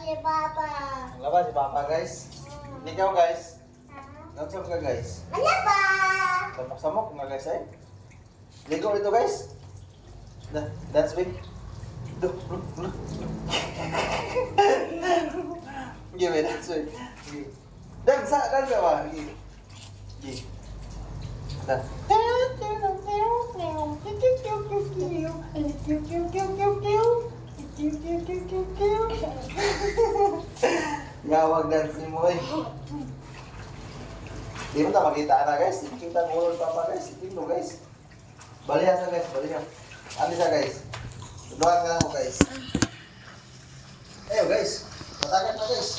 si Papa. Labas si Papa, guys. Ikaw, guys. Nagsam ka, guys. Malaba! Samok-samok nga, guys, eh. Ligo dito, guys. Dance big. Do. Give me dance big. Dance ba? Give. Dance. Gawag dance ni mo, eh. Di mo ta makita na, guys. Kita mo ulo Papa, guys. Tingno, guys. Balihan sa, guys. Balihan. Ano siya, guys? Tuduhan ka lang mo, guys. Ayo, guys. Matagat na, guys.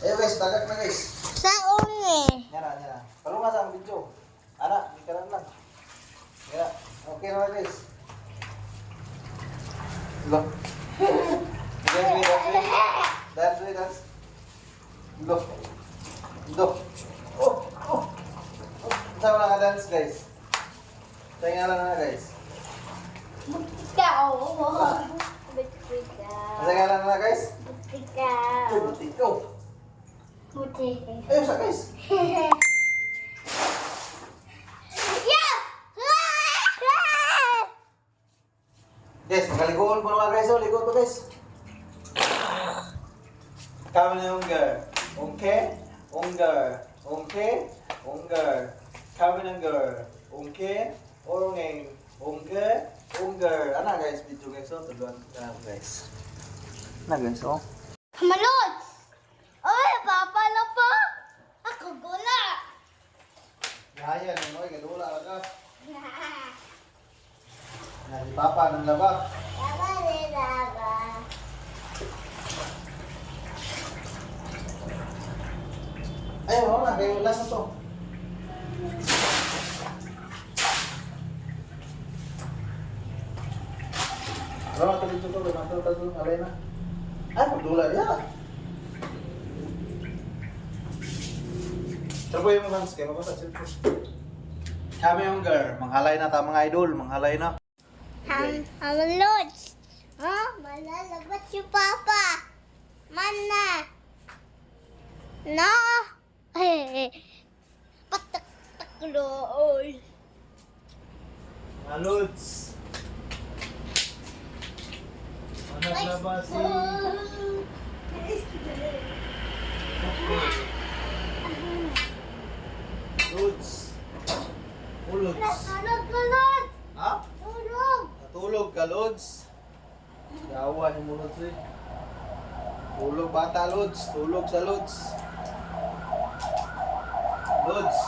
Ayo, guys. Matagat na, guys. Saan eh? Yan na. Pero nga sa video. Anak, hindi ka lang. Yan. Okay na, guys. Go. Dance. Go. Oh. Sama lang dance, guys. Tingnan lang na, guys. Ikaw. Tingnan lang na, guys. Ikaw. Ikaw. Buti. Ayun sa, guys. Guys, magkaliguan po naman, guys. Ligo to, guys. Come on, girl. Okay? Okay? Come on, girl. Okay? Orongeng. Okay? Ano, guys? Video, guys. So, tuduan ka, guys. Ano, guys? Oh. Kamalot! Oy, Papa na po! Ako gula! Yayan, ano, kadula ka. Yan, si Papa, nang laba. Laba. Ayun, wala. Kayo, last na to. Ano, dito to. Alay na. Ay, pagdula niya. Trapo yung mga hands kayo. Mabasa. Kami yung girl. Manghalay na ta mga idol. Manghalay na. Kamalot! Oh, malalabas si Papa! Mana! No! Patak-taklool! Maluts! Anak na ba si... Luts! Uluts! Tulog! Ha? Tulog! Natulog ka, Lods. Yawa ni mo, Lods, eh. Tulog bata, Lods. Tulog sa Lods. Lods.